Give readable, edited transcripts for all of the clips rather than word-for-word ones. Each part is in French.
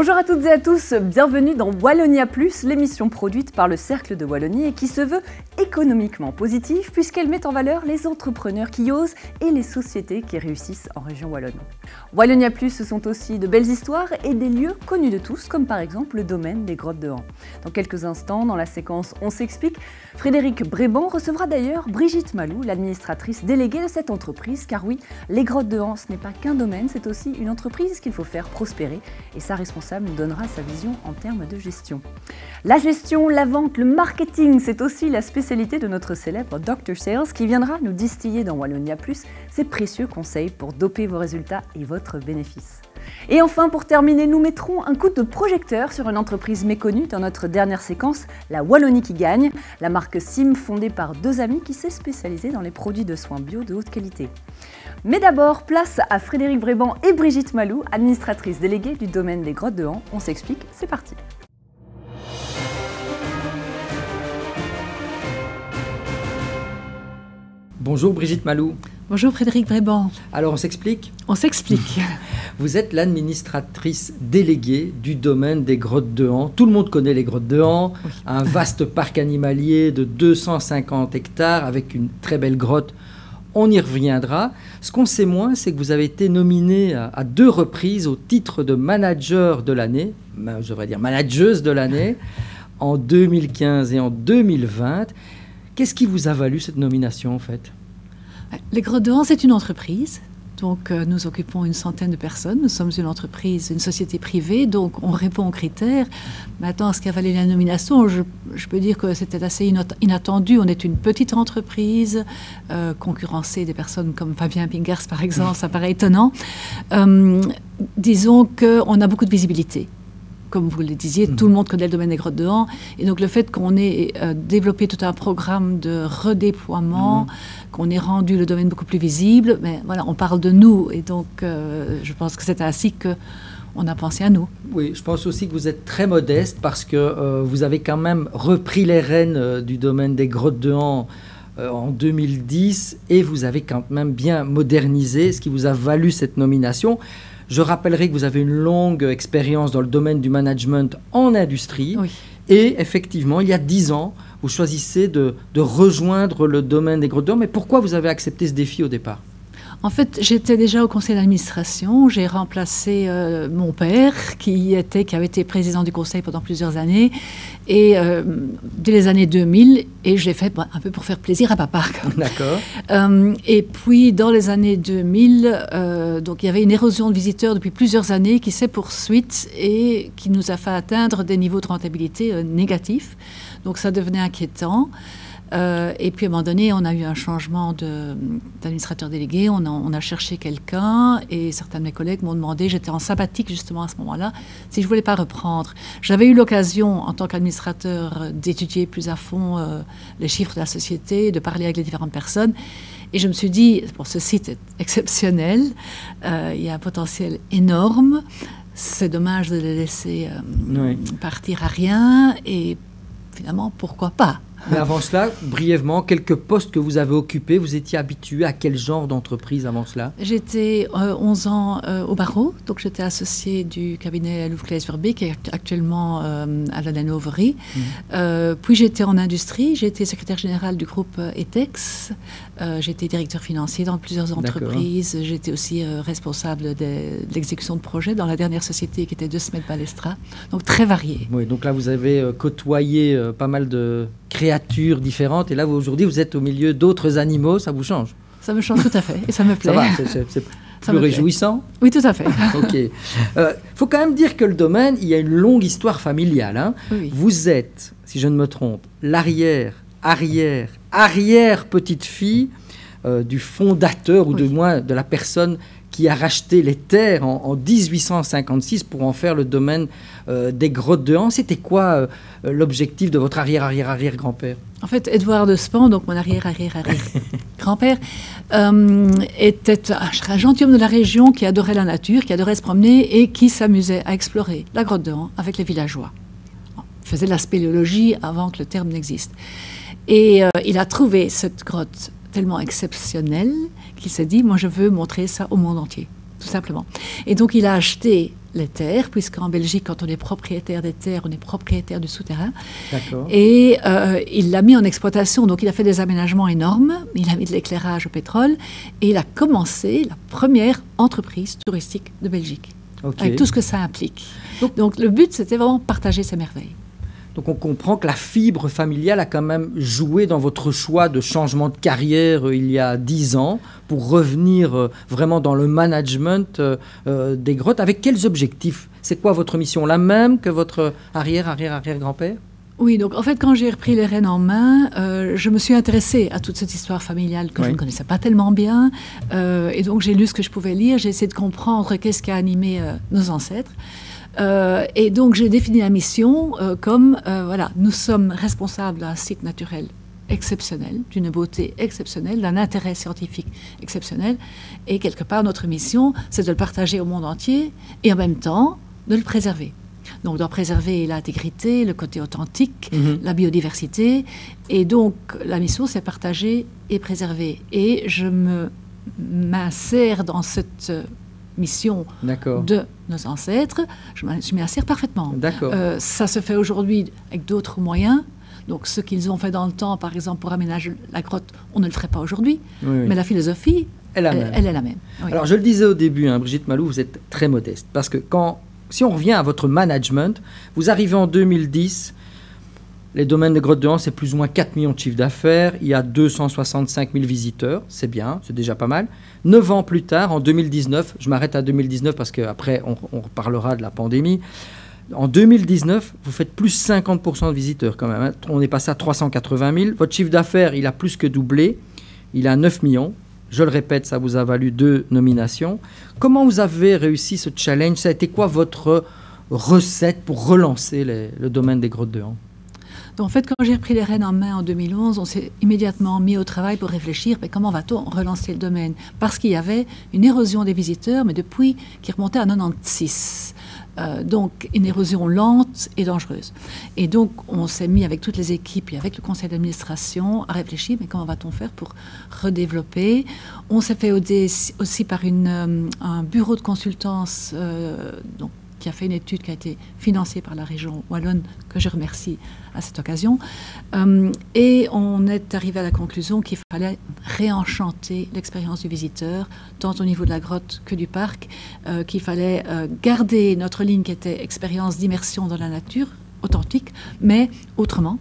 Bonjour à toutes et à tous, bienvenue dans Wallonia Plus, l'émission produite par le Cercle de Wallonie et qui se veut économiquement positive puisqu'elle met en valeur les entrepreneurs qui osent et les sociétés qui réussissent en région wallonne. Wallonia Plus, ce sont aussi de belles histoires et des lieux connus de tous, comme par exemple le domaine des Grottes de Han. Dans quelques instants, dans la séquence On s'explique, Frédéric Bréban recevra d'ailleurs Brigitte Malou, l'administratrice déléguée de cette entreprise, car oui, les Grottes de Han, ce n'est pas qu'un domaine, c'est aussi une entreprise qu'il faut faire prospérer et sa responsable nous donnera sa vision en termes de gestion. La gestion, la vente, le marketing, c'est aussi la spécialité de notre célèbre Dr Sales qui viendra nous distiller dans Wallonia Plus ses précieux conseils pour doper vos résultats et votre bénéfice. Et enfin, pour terminer, nous mettrons un coup de projecteur sur une entreprise méconnue dans notre dernière séquence, la Wallonie qui gagne, la marque SIM fondée par deux amis qui s'est spécialisée dans les produits de soins bio de haute qualité. Mais d'abord, place à Frédéric Bréban et Brigitte Malou, administratrice déléguée du domaine des Grottes de Han. On s'explique, c'est parti. Bonjour Brigitte Malou. Bonjour Frédéric Bréban. Alors on s'explique ? On s'explique. Vous êtes l'administratrice déléguée du domaine des Grottes de Han. Tout le monde connaît les Grottes de Han, oui. Un vaste parc animalier de 250 hectares avec une très belle grotte. On y reviendra. Ce qu'on sait moins, c'est que vous avez été nominé à 2 reprises au titre de manager de l'année, je devrais dire manageuse de l'année, en 2015 et en 2020. Qu'est-ce qui vous a valu cette nomination en fait ? Les Grottes de Han, c'est une entreprise. Donc, nous occupons une centaine de personnes. Nous sommes une entreprise, une société privée. Donc, on répond aux critères. Maintenant, ce qui a valu la nomination, je peux dire que c'était assez inattendu. On est une petite entreprise, concurrencée des personnes comme Fabien Pingers, par exemple. Ça paraît étonnant. Disons qu'on a beaucoup de visibilité. Comme vous le disiez, tout le monde connaît le domaine des Grottes de Han. Et donc, le fait qu'on ait développé tout un programme de redéploiement, qu'on ait rendu le domaine beaucoup plus visible, mais voilà, on parle de nous. Et donc, je pense que c'est ainsi qu'on a pensé à nous. Oui, je pense aussi que vous êtes très modeste parce que vous avez quand même repris les rênes du domaine des Grottes de Han en 2010 et vous avez quand même bien modernisé, ce qui vous a valu cette nomination. Je rappellerai que vous avez une longue expérience dans le domaine du management en industrie. Oui. Et effectivement, il y a 10 ans, vous choisissez de rejoindre le domaine des Grottes de Han. Mais pourquoi vous avez accepté ce défi au départ ? En fait, j'étais déjà au conseil d'administration. J'ai remplacé mon père, qui avait été président du conseil pendant plusieurs années, et dès les années 2000, et je l'ai fait un peu pour faire plaisir à papa. D'accord. Et puis, dans les années 2000, donc il y avait une érosion de visiteurs depuis plusieurs années qui s'est poursuite et qui nous a fait atteindre des niveaux de rentabilité négatifs. Donc, ça devenait inquiétant. Et puis à un moment donné, on a eu un changement d'administrateur délégué, on a cherché quelqu'un et certains de mes collègues m'ont demandé, j'étais en sabbatique justement à ce moment-là, si je ne voulais pas reprendre. J'avais eu l'occasion en tant qu'administrateur d'étudier plus à fond les chiffres de la société, de parler avec les différentes personnes et je me suis dit, bon, ce site est exceptionnel, il y a un potentiel énorme, c'est dommage de les laisser partir à rien et finalement, pourquoi pas ? Mais avant cela, brièvement, quelques postes que vous avez occupés, vous étiez habitué à quel genre d'entreprise avant cela ? J'étais 11 ans au barreau, donc j'étais associée du cabinet Louvre Claes Verbeek, qui est actuellement à la Hanoveri. Puis j'étais en industrie, j'ai été secrétaire générale du groupe Etex, j'ai été directeur financier dans plusieurs entreprises, j'étais aussi responsable de l'exécution de projets dans la dernière société qui était De Smet Balestra, donc très varié. Oui, donc là vous avez côtoyé pas mal de créatures différentes et là aujourd'hui vous êtes au milieu d'autres animaux, ça vous change ? Ça me change tout à fait et ça me plaît. Ça va, c'est plus réjouissant ? Oui, tout à fait. Ok. Faut quand même dire que le domaine, il y a une longue histoire familiale. Hein. Oui. Vous êtes, si je ne me trompe, l'arrière petite-fille du fondateur ou du moins de la personne qui a racheté les terres en 1856 pour en faire le domaine des Grottes de Han. C'était quoi l'objectif de votre arrière-grand-père ? En fait, Édouard de Span, donc mon arrière-grand-père, était un gentilhomme de la région qui adorait la nature, qui adorait se promener et qui s'amusait à explorer la Grotte de Han avec les villageois. Il faisait de la spéléologie avant que le terme n'existe. Et il a trouvé cette grotte tellement exceptionnelle qu'il s'est dit, moi je veux montrer ça au monde entier, tout simplement. Et donc il a acheté les terres, puisqu'en Belgique, quand on est propriétaire des terres, on est propriétaire du souterrain. D'accord. Et il l'a mis en exploitation, donc il a fait des aménagements énormes, il a mis de l'éclairage au pétrole, et il a commencé la première entreprise touristique de Belgique, avec tout ce que ça implique. Donc le but, c'était vraiment partager ces merveilles. Donc on comprend que la fibre familiale a quand même joué dans votre choix de changement de carrière il y a 10 ans pour revenir vraiment dans le management des grottes. Avec quels objectifs? C'est quoi votre mission? La même que votre arrière-arrière-arrière-grand-père? Oui, donc en fait, quand j'ai repris les rênes en main, je me suis intéressée à toute cette histoire familiale que je ne connaissais pas tellement bien. Et donc j'ai lu ce que je pouvais lire, j'ai essayé de comprendre qu'est-ce qui a animé nos ancêtres. Et donc j'ai défini la mission comme, voilà, nous sommes responsables d'un site naturel exceptionnel, d'une beauté exceptionnelle, d'un intérêt scientifique exceptionnel. Et quelque part, notre mission, c'est de le partager au monde entier et en même temps de le préserver. Donc, d'en préserver l'intégrité, le côté authentique, la biodiversité. Et donc, la mission, c'est partager et préserver. Et je m'insère dans cette mission de nos ancêtres. Je m'y insère parfaitement. Ça se fait aujourd'hui avec d'autres moyens. Donc, ce qu'ils ont fait dans le temps, par exemple, pour aménager la grotte, on ne le ferait pas aujourd'hui. Mais la philosophie, elle est la même. Oui. Alors, je le disais au début, Brigitte Malou, vous êtes très modeste. Parce que si on revient à votre management, vous arrivez en 2010, les domaines de Grottes de Han, c'est plus ou moins 4 millions de chiffre d'affaires. Il y a 265 000 visiteurs, c'est bien, c'est déjà pas mal. 9 ans plus tard, en 2019, je m'arrête à 2019 parce qu'après, on reparlera de la pandémie. En 2019, vous faites plus 50% de visiteurs quand même. Hein. On est passé à 380 000. Votre chiffre d'affaires, il a plus que doublé. Il est à 9 millions. Je le répète, ça vous a valu 2 nominations. Comment vous avez réussi ce challenge? Ça a été quoi votre recette pour relancer le domaine des Grottes de Han? Donc, en fait, quand j'ai repris les rênes en main en 2011, on s'est immédiatement mis au travail pour réfléchir mais comment va-t-on relancer le domaine? Parce qu'il y avait une érosion des visiteurs, mais depuis qui remontait à 96. Donc une érosion lente et dangereuse. Et donc on s'est mis avec toutes les équipes et avec le conseil d'administration à réfléchir, mais comment va-t-on faire pour redévelopper? On s'est fait aussi par un bureau de consultance qui a fait une étude qui a été financée par la région wallonne, que je remercie à cette occasion. Et on est arrivé à la conclusion qu'il fallait réenchanter l'expérience du visiteur, tant au niveau de la grotte que du parc, qu'il fallait garder notre ligne qui était expérience d'immersion dans la nature, authentique, mais autrement.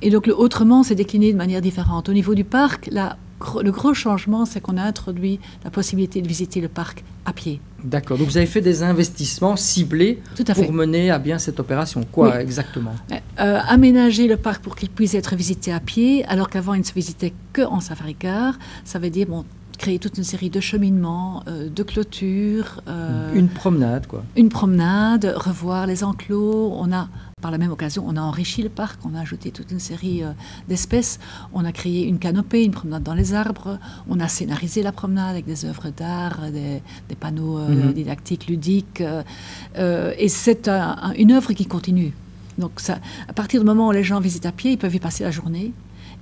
Et donc le autrement s'est décliné de manière différente. Au niveau du parc, le gros changement, c'est qu'on a introduit la possibilité de visiter le parc à pied. D'accord. Donc vous avez fait des investissements ciblés pour mener à bien cette opération. Quoi exactement? Aménager le parc pour qu'il puisse être visité à pied, alors qu'avant il ne se visitait qu'en safari-car. Ça veut dire créer toute une série de cheminements, de clôtures. Une promenade, quoi. Une promenade, revoir les enclos. Par la même occasion, on a enrichi le parc, on a ajouté toute une série d'espèces. On a créé une canopée, une promenade dans les arbres. On a scénarisé la promenade avec des œuvres d'art, des panneaux didactiques, ludiques. Et c'est une œuvre qui continue. Donc à partir du moment où les gens visitent à pied, ils peuvent y passer la journée.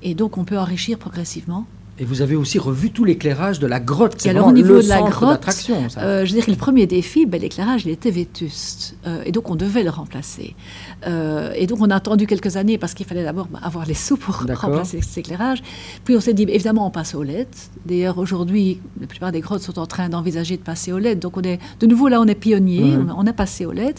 Et donc on peut enrichir progressivement. Et vous avez aussi revu tout l'éclairage de la grotte. C'est vraiment au niveau de la grotte, je dirais que le premier défi, l'éclairage, il était vétuste. Et donc, on devait le remplacer. Et donc, on a attendu quelques années parce qu'il fallait d'abord avoir les sous pour remplacer cet éclairage. Puis, on s'est dit, évidemment, on passe au LED. D'ailleurs, aujourd'hui, la plupart des grottes sont en train d'envisager de passer au LED. Donc, de nouveau, là, on est pionnier. On a passé au LED.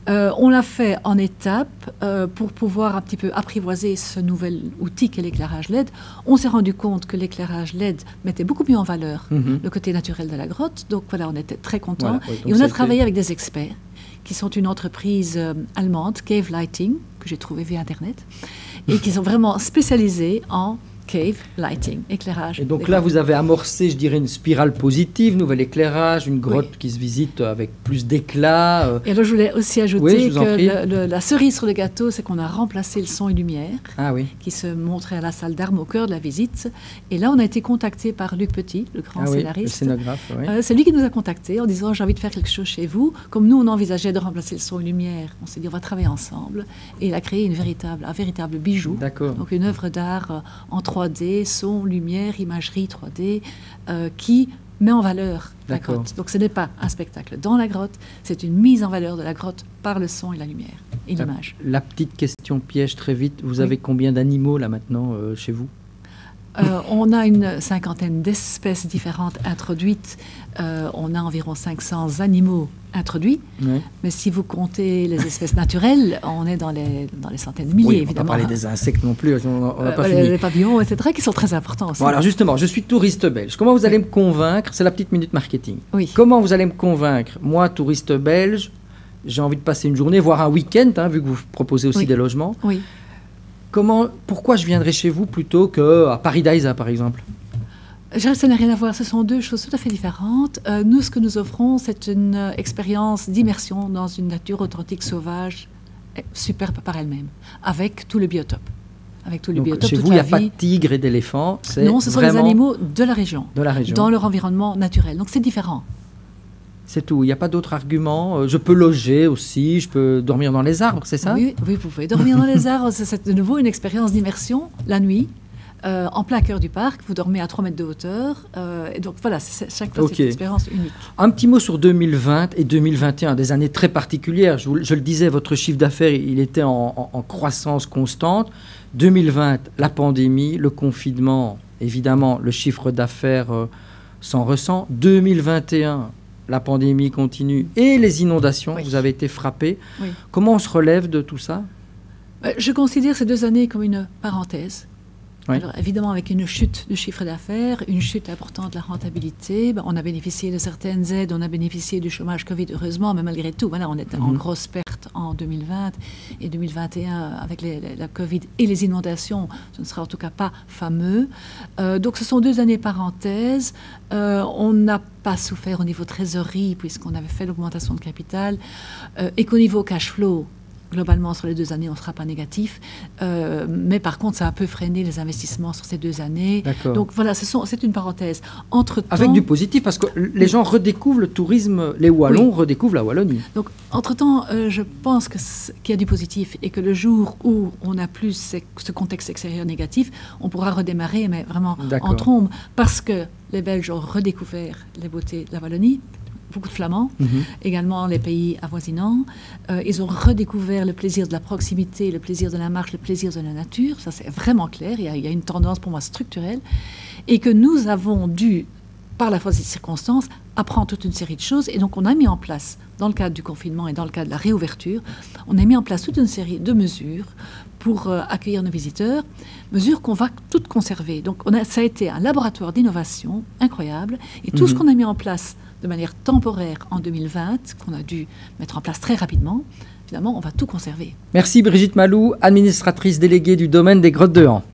On l'a fait en étapes pour pouvoir un petit peu apprivoiser ce nouvel outil qu'est l'éclairage LED. On s'est rendu compte que l'éclairage LED mettait beaucoup mieux en valeur le côté naturel de la grotte. Donc voilà, on était très contents. Et on a travaillé avec des experts qui sont une entreprise allemande, Cave Lighting, que j'ai trouvée via Internet, et qui sont vraiment spécialisés en cave lighting, éclairage. Et donc là, vous avez amorcé, je dirais, une spirale positive, nouvel éclairage, une grotte qui se visite avec plus d'éclat. Et alors, je voulais aussi ajouter que la cerise sur le gâteau, c'est qu'on a remplacé le son et lumière qui se montrait à la salle d'armes au cœur de la visite. Et là, on a été contacté par Luc Petit, le grand scénariste. Le scénographe, c'est lui qui nous a contactés en disant « J'ai envie de faire quelque chose chez vous ». Comme nous, on envisageait de remplacer le son et lumière, on s'est dit « On va travailler ensemble ». Et il a créé un véritable bijou, donc une œuvre d'art en 3D, son, lumière, imagerie 3D, qui met en valeur la D'accord. grotte. Donc ce n'est pas un spectacle dans la grotte, c'est une mise en valeur de la grotte par le son et la lumière et l'image. La petite question piège très vite. Vous Oui. avez combien d'animaux là maintenant chez vous? On a une cinquantaine d'espèces différentes introduites. On a environ 500 animaux introduits. Ouais. Mais si vous comptez les espèces naturelles, on est dans les centaines de milliers, Oui, on ne va évidemment. pas parler des insectes non plus, on n'a pas fini. Les papillons, etc., qui sont très importants aussi. Bon, alors justement, je suis touriste belge. Comment vous allez me convaincre? C'est la petite minute marketing. Oui. Comment vous allez me convaincre? Moi, touriste belge, j'ai envie de passer une journée, voire un week-end, hein, vu que vous proposez aussi Oui. des logements. Oui. Pourquoi je viendrais chez vous plutôt qu'à Paradise, par exemple? Je dirais que ça n'a rien à voir. Ce sont deux choses tout à fait différentes. Nous, ce que nous offrons, c'est une expérience d'immersion dans une nature authentique, sauvage, superbe par elle-même, avec tout le biotope. Avec tous les Donc, biotopes, chez toute vous, il n'y la a pas vie. de tigres et d'éléphants. Non, ce sont les vraiment animaux de la région, de la région. dans leur environnement naturel. Donc c'est différent. C'est tout. Il n'y a pas d'autre argument. Je peux loger aussi. Je peux dormir dans les arbres, c'est ça? Oui, oui, vous pouvez dormir dans les arbres. C'est de nouveau une expérience d'immersion la nuit, en plein cœur du parc. Vous dormez à 3 mètres de hauteur. Et donc voilà, chaque fois, Ok. c'est une expérience unique. Un petit mot sur 2020 et 2021, des années très particulières. Je le disais, votre chiffre d'affaires, il était en croissance constante. 2020, la pandémie, le confinement, évidemment, le chiffre d'affaires s'en ressent. 2021, la pandémie continue et les inondations, Oui. vous avez été frappé. Oui. Comment on se relève de tout ça? Je considère ces 2 années comme une parenthèse. Oui. Alors, évidemment, avec une chute du chiffre d'affaires, une chute importante de la rentabilité, on a bénéficié de certaines aides, on a bénéficié du chômage Covid, heureusement, mais malgré tout, voilà, on était en grosse perte en 2020 et 2021 avec la Covid et les inondations, ce ne sera en tout cas pas fameux. Donc ce sont 2 années parenthèses. On n'a pas souffert au niveau trésorerie puisqu'on avait fait l'augmentation de capital et qu'au niveau cash flow, globalement, sur les 2 années, on ne sera pas négatif. Mais par contre, ça a un peu freiné les investissements sur ces 2 années. D'accord. Donc voilà, c'est une parenthèse. Entre-temps, Avec du positif, parce que les gens redécouvrent le tourisme, les Wallons redécouvrent la Wallonie. donc, entre-temps, je pense qu'il y a du positif et que le jour où on n'a plus ce contexte extérieur négatif, on pourra redémarrer, mais vraiment D'accord. en trombe, parce que les Belges ont redécouvert les beautés de la Wallonie. Beaucoup de Flamands, également les pays avoisinants. Ils ont redécouvert le plaisir de la proximité, le plaisir de la marche, le plaisir de la nature. Ça, c'est vraiment clair. Il y a une tendance pour moi structurelle. Et que nous avons dû, par la force des circonstances, apprendre toute une série de choses. Et donc, on a mis en place, dans le cadre du confinement et dans le cadre de la réouverture, on a mis en place toute une série de mesures pour accueillir nos visiteurs, mesures qu'on va toutes conserver. Donc, ça a été un laboratoire d'innovation incroyable. Et tout ce qu'on a mis en place de manière temporaire en 2020, qu'on a dû mettre en place très rapidement, finalement, on va tout conserver. Merci Brigitte Malou, administratrice déléguée du domaine des Grottes de Han.